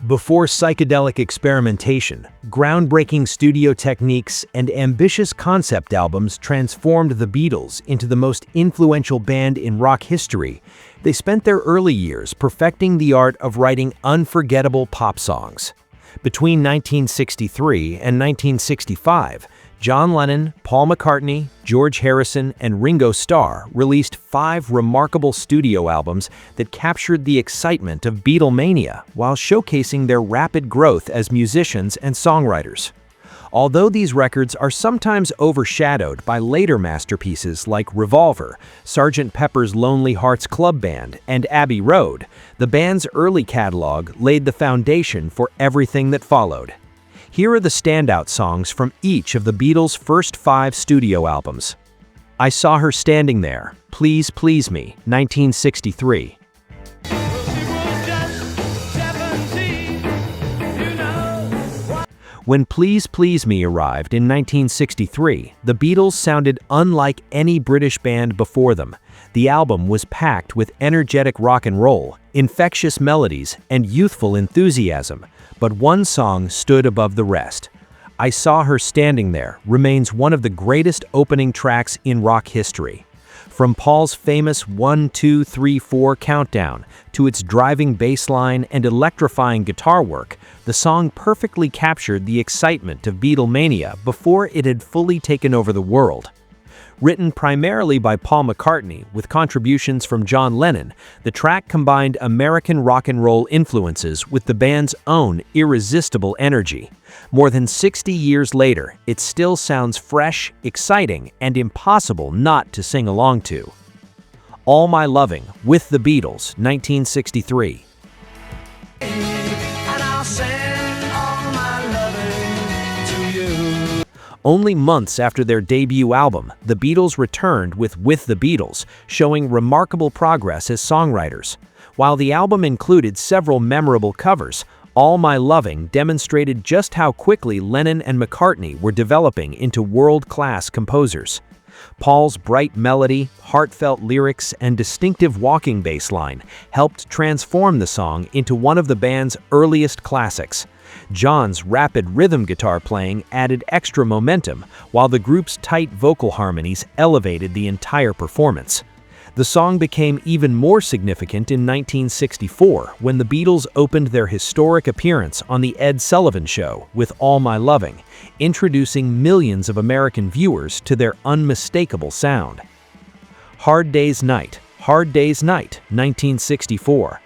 Before psychedelic experimentation, groundbreaking studio techniques and ambitious concept albums transformed the Beatles into the most influential band in rock history. They spent their early years perfecting the art of writing unforgettable pop songs. Between 1963 and 1965, John Lennon, Paul McCartney, George Harrison, and Ringo Starr released 5 remarkable studio albums that captured the excitement of Beatlemania while showcasing their rapid growth as musicians and songwriters. Although these records are sometimes overshadowed by later masterpieces like Revolver, Sgt. Pepper's Lonely Hearts Club Band, and Abbey Road, the band's early catalog laid the foundation for everything that followed. Here are the standout songs from each of the Beatles' first 5 studio albums. I Saw Her Standing There, Please Please Me, 1963. When Please Please Me arrived in 1963, the Beatles sounded unlike any British band before them. The album was packed with energetic rock and roll, infectious melodies, and youthful enthusiasm, but one song stood above the rest. I Saw Her Standing There remains one of the greatest opening tracks in rock history. From Paul's famous 1, 2, 3, 4 countdown to its driving bass line and electrifying guitar work, the song perfectly captured the excitement of Beatlemania before it had fully taken over the world. Written primarily by Paul McCartney with contributions from John Lennon, the track combined American rock and roll influences with the band's own irresistible energy. More than 60 years later, it still sounds fresh, exciting, and impossible not to sing along to. All My Loving with the Beatles, 1963. Only months after their debut album, the Beatles returned with the Beatles, showing remarkable progress as songwriters. While the album included several memorable covers, All My Loving demonstrated just how quickly Lennon and McCartney were developing into world-class composers. Paul's bright melody, heartfelt lyrics, and distinctive walking bass line helped transform the song into one of the band's earliest classics. John's rapid rhythm guitar playing added extra momentum, while the group's tight vocal harmonies elevated the entire performance. The song became even more significant in 1964 when the Beatles opened their historic appearance on The Ed Sullivan Show with All My Loving, introducing millions of American viewers to their unmistakable sound. Hard Day's Night, 1964.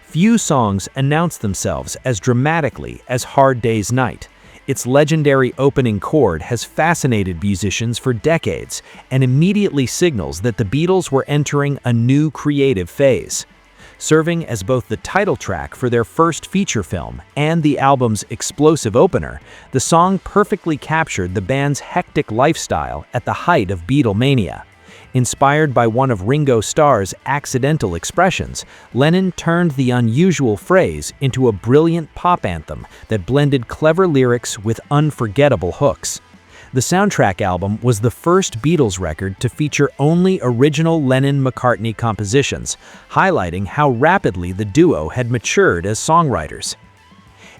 Few songs announce themselves as dramatically as Hard Day's Night. Its legendary opening chord has fascinated musicians for decades and immediately signals that the Beatles were entering a new creative phase. Serving as both the title track for their first feature film and the album's explosive opener, the song perfectly captured the band's hectic lifestyle at the height of Beatlemania. Inspired by one of Ringo Starr's accidental expressions, Lennon turned the unusual phrase into a brilliant pop anthem that blended clever lyrics with unforgettable hooks. The soundtrack album was the first Beatles record to feature only original Lennon-McCartney compositions, highlighting how rapidly the duo had matured as songwriters.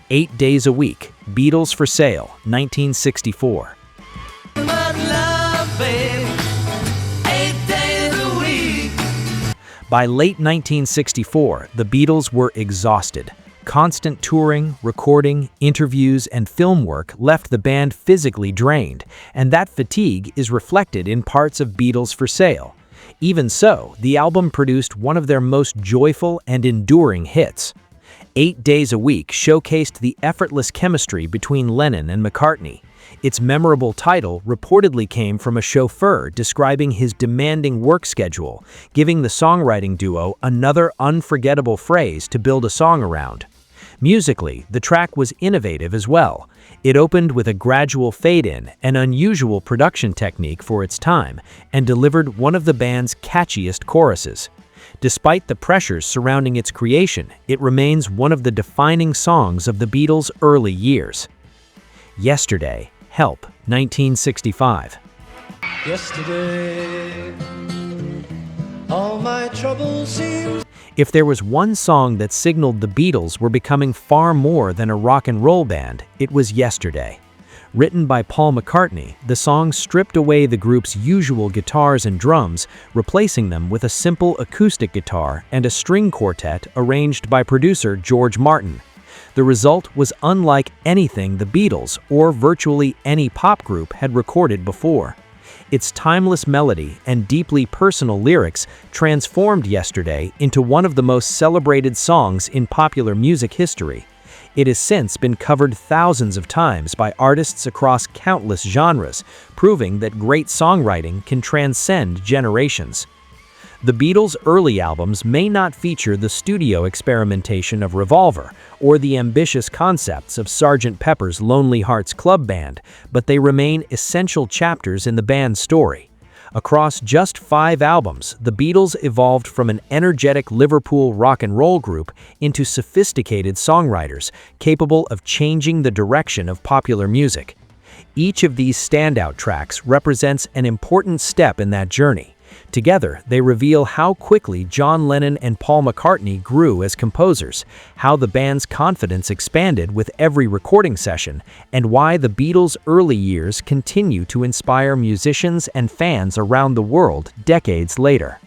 8 Days a Week, Beatles for Sale, 1964. By late 1964, the Beatles were exhausted. Constant touring, recording, interviews, and film work left the band physically drained, and that fatigue is reflected in parts of Beatles for Sale. Even so, the album produced one of their most joyful and enduring hits. 8 Days a Week showcased the effortless chemistry between Lennon and McCartney. Its memorable title reportedly came from a chauffeur describing his demanding work schedule, giving the songwriting duo another unforgettable phrase to build a song around. Musically, the track was innovative as well. It opened with a gradual fade-in, an unusual production technique for its time, and delivered one of the band's catchiest choruses. Despite the pressures surrounding its creation, it remains one of the defining songs of the Beatles' early years. Yesterday, Help, 1965. Yesterday, all trouble seems. If there was one song that signaled the Beatles were becoming far more than a rock and roll band, it was Yesterday. Written by Paul McCartney, the song stripped away the group's usual guitars and drums, replacing them with a simple acoustic guitar and a string quartet arranged by producer George Martin. The result was unlike anything the Beatles or virtually any pop group had recorded before. Its timeless melody and deeply personal lyrics transformed Yesterday into one of the most celebrated songs in popular music history. It has since been covered thousands of times by artists across countless genres, proving that great songwriting can transcend generations. The Beatles' early albums may not feature the studio experimentation of Revolver or the ambitious concepts of Sgt. Pepper's Lonely Hearts Club Band, but they remain essential chapters in the band's story. Across just 5 albums, the Beatles evolved from an energetic Liverpool rock and roll group into sophisticated songwriters capable of changing the direction of popular music. Each of these standout tracks represents an important step in that journey. Together, they reveal how quickly John Lennon and Paul McCartney grew as composers, how the band's confidence expanded with every recording session, and why the Beatles' early years continue to inspire musicians and fans around the world decades later.